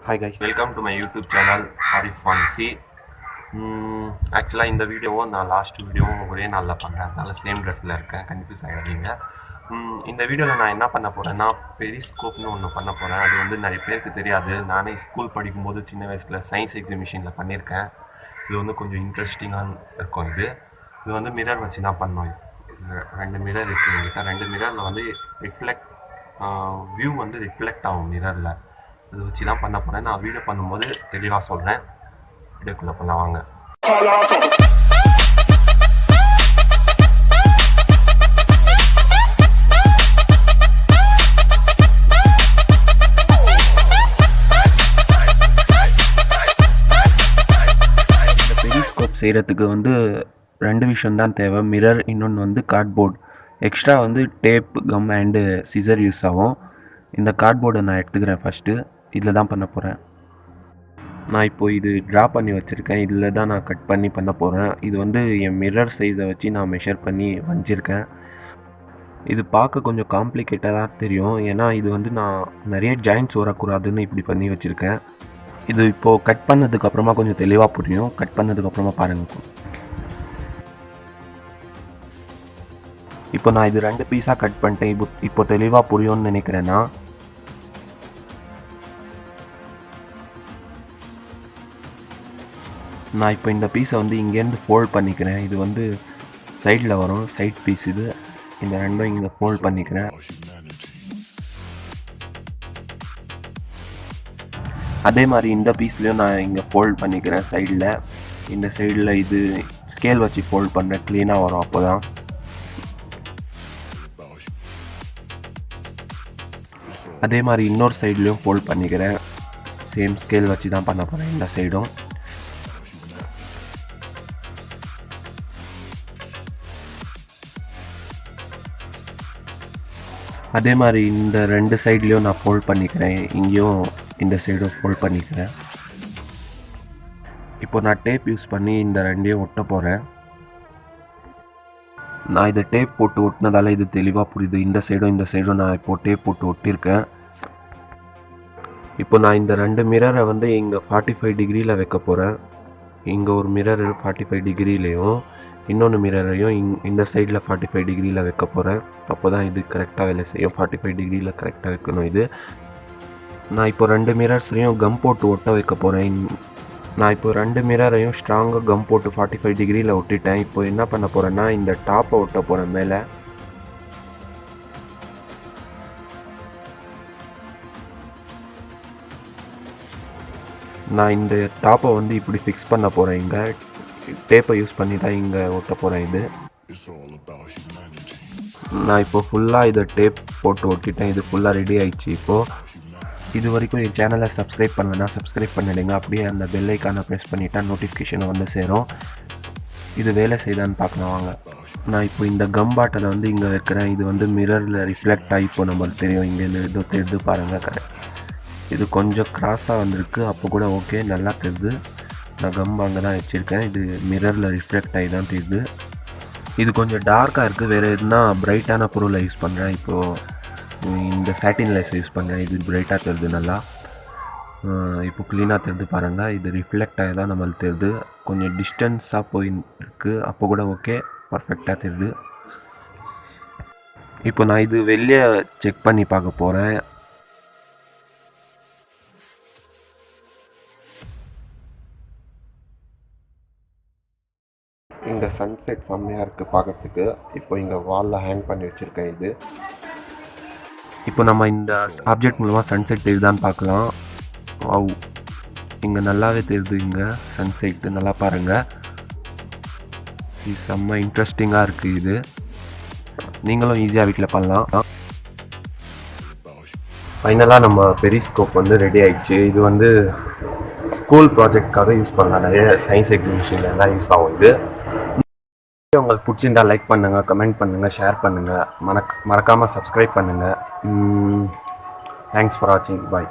Hi guys, welcome to my YouTube channel Arif Fonci. ஆக்சுவலாக இந்த வீடியோவும் நான் லாஸ்ட் வீடியோவும் ஒரே நாளில் பண்ணுறேன், அதனால் சேம் ட்ரெஸ்ஸில் இருக்கேன், கன்ஃபியூஸ் ஆகிடாதீங்க. இந்த வீடியோவில் நான் என்ன பண்ண போகிறேன்னா பெரிஸ்கோப்னு ஒன்று பண்ண போகிறேன். அது வந்து நிறைய பேருக்கு தெரியாது. நானே ஸ்கூல் படிக்கும்போது சின்ன வயசில் சயின்ஸ் எக்ஸிபிஷனில் பண்ணியிருக்கேன். இது வந்து கொஞ்சம் இன்ட்ரெஸ்டிங்காக இருக்கும். இது வந்து மிரர் வச்சு தான் பண்ணோம். 2 மிரர் இருக்குது என்கிட்ட. 2 மிரரில் வந்து வியூ வந்து ரிஃப்ளெக்ட் ஆகும் மிரரில். அதை வச்சு தான் பண்ண போகிறேன். நான் வீடியோ பண்ணும்போது தெளிவாக சொல்கிறேன். வீடியோக்குள்ளே பண்ண வாங்க. இந்த பெரிஸ்கோப் செய்கிறதுக்கு வந்து 2 விஷயம்தான் தேவை. மிரர், இன்னொன்று வந்து கார்ட்போர்ட். எக்ஸ்ட்ரா வந்து tape, gum and scissor use ஆகும். இந்த கார்ட்போர்டை நான் எடுத்துக்கிறேன் ஃபஸ்ட்டு. இதில் தான் பண்ண போகிறேன். நான் இப்போது இது ட்ரா பண்ணி வச்சுருக்கேன். இதில் தான் நான் கட் பண்ணி பண்ண போகிறேன். இது வந்து என் மிரர் சைஸை வச்சு நான் மெஷர் பண்ணி வரைஞ்சிருக்கேன். இது பார்க்க கொஞ்சம் காம்ப்ளிகேட்டடாக தெரியும், ஏன்னா இது வந்து நான் நிறைய ஜாயின்ட்ஸ் வரக்கூடாதுன்னு இப்படி பண்ணி வச்சுருக்கேன். இது இப்போது கட் பண்ணதுக்கப்புறமா கொஞ்சம் தெளிவாக புரியும். கட் பண்ணதுக்கப்புறமா பாருங்கள். இப்போ நான் இது 2 பீஸாக கட் பண்ணிட்டேன். இப்போ தெளிவாக புரியும்னு நினைக்கிறேன்னா, நான் இப்போ இந்த பீஸை வந்து இங்கேருந்து ஃபோல்ட் பண்ணிக்கிறேன். இது வந்து சைடில் வரும், சைட் பீஸ் இது. இந்த 2ம் இங்கே ஃபோல்ட் பண்ணிக்கிறேன். அதே மாதிரி இந்த பீஸ்லேயும் நான் இங்கே ஃபோல்ட் பண்ணிக்கிறேன் சைடில். இந்த சைடில் இது ஸ்கேல் வச்சு ஃபோல்ட் பண்ணுறேன், க்ளீனாக வரும் அப்போ தான். அதே மாதிரி இன்னொரு சைட்லேயும் ஃபோல்ட் பண்ணிக்கிறேன். சேம் ஸ்கேல் வச்சு தான் பண்ண போகிறேன் இந்த சைடும். அதே மாதிரி இந்த 2 சைட்லேயும் நான் ஃபோல்ட் பண்ணிக்கிறேன். இங்கேயும் இந்த சைடும் ஃபோல்ட் பண்ணிக்கிறேன். இப்போ நான் டேப் யூஸ் பண்ணி இந்த 2ஐயும் ஒட்ட போகிறேன். நான் இதை டேப் போட்டு ஒட்டினதால இது தெளிவாக புரியுது. இந்த சைடும் நான் இப்போது டேப் போட்டு ஒட்டியிருக்கேன். இப்போ நான் இந்த 2 மிரரை வந்து இங்கே 45 டிகிரியில் வைக்க போகிறேன். இங்கே ஒரு மிரர் 45 டிகிரிலையும், இன்னொன்று மிரரையும் இந்த சைடில் 45 டிகிரியில் வைக்க போகிறேன். அப்போ தான் இது கரெக்டாக வேலை செய்யும். 45 டிகிரியில் கரெக்டாக வைக்கணும் இது. நான் இப்போ 2 மிரர்ஸ்லையும் கம் போட்டு ஒட்ட வைக்க போகிறேன். நான் இப்போ 2 மிரரையும் ஸ்ட்ராங்காக கம் போட்டு 45 டிகிரியில் ஒட்டிட்டேன். இப்போ என்ன பண்ண போகிறேன்னா, இந்த டாப்பை ஒட்ட போகிறேன் மேலே. நான் இந்த டாப்பை வந்து இப்படி ஃபிக்ஸ் பண்ண போகிறேன். இங்கே டேப்பை யூஸ் பண்ணி தான் இங்கே ஒட்ட போகிறேன். இது நான் இப்போ ஃபுல்லாக இதை டேப் போட்டு ஒட்டிட்டேன். இது ஃபுல்லாக ரெடி ஆகிடுச்சு. இப்போது இது வரைக்கும் என் சேனலை சப்ஸ்கிரைப் பண்ணலைன்னா சப்ஸ்கிரைப் பண்ணிடுங்க. அப்படியே அந்த பெல் ஐக்கானை ப்ரெஸ் பண்ணிட்டா நோட்டிஃபிகேஷனை வந்து சேரும். இது வேலை செய்தான்னு பார்க்கலாம் வாங்க. நான் இப்போ இந்த கம் பாட்டிலை வந்து இங்கே வைக்கிறேன். இது வந்து மிரரில் ரிஃப்ளெக்ட் ஆகி இப்போ நம்மளுக்கு தெரியும். இங்கேருந்து இதோ தெரிது பாருங்கள். கரெக்ட். இது கொஞ்சம் கிராஸாக வந்திருக்கு, அப்போ கூட ஓகே, நல்லா தெரியுது. நான் கம் அங்கே தான் வச்சுருக்கேன். இது மிரரில் ரிஃப்ளெக்ட் ஆகி தான் தெரியுது. இது கொஞ்சம் டார்க்காக இருக்குது. வேறு எதுனா பிரைட்டான பொருளை யூஸ் பண்ணுறேன். இப்போது இந்த சாட்டின் லைஸ் யூஸ் பண்ணுறேன். இது பிரைட்டாக தெரியுது நல்லா. இப்போ க்ளீனாக தெரியுது பாருங்கள். இது ரிஃப்ளெக்ட் ஆகி தான் நம்மளுக்கு தெரியுது. கொஞ்சம் டிஸ்டன்ஸாக போயிருக்கு, அப்போ கூட ஓகே, பர்ஃபெக்டாக தெரியுது. இப்போ நான் இது வெளியே செக் பண்ணி பார்க்க போகிறேன். இந்த சன்செட் செம்மையாக இருக்குது பார்க்குறதுக்கு. இப்போ இங்கே வாலில் ஹேங் பண்ணி வச்சுருக்கேன். இது இப்போ நம்ம இந்த ஆப்ஜெக்ட் மூலமாக சன்செட் தெரியுதான்னு பார்க்கலாம். இங்கே நல்லாவே தெரியுது. இங்கே சன்செட் நல்லா பாருங்கள். இது செம்ம இன்ட்ரெஸ்டிங்காக இருக்குது. இது நீங்களும் ஈஸியாக வீட்டில் பண்ணலாம். ஃபைனலாக நம்ம பெரிஸ்கோப் வந்து ரெடி ஆகிடுச்சு. இது வந்து ஸ்கூல் ப்ராஜெக்ட்காக யூஸ் பண்ணலாம். நிறைய சயின்ஸ் எக்ஸிபிஷனில் எல்லாம் யூஸ் ஆகும். இது உங்களுக்கு பிடிச்சிருந்தா லைக் பண்ணுங்கள், கமெண்ட் பண்ணுங்கள், ஷேர் பண்ணுங்கள். மறக்காமல் சப்ஸ்கிரைப் பண்ணுங்கள். தேங்க்ஸ் ஃபார் வாட்சிங். பாய்.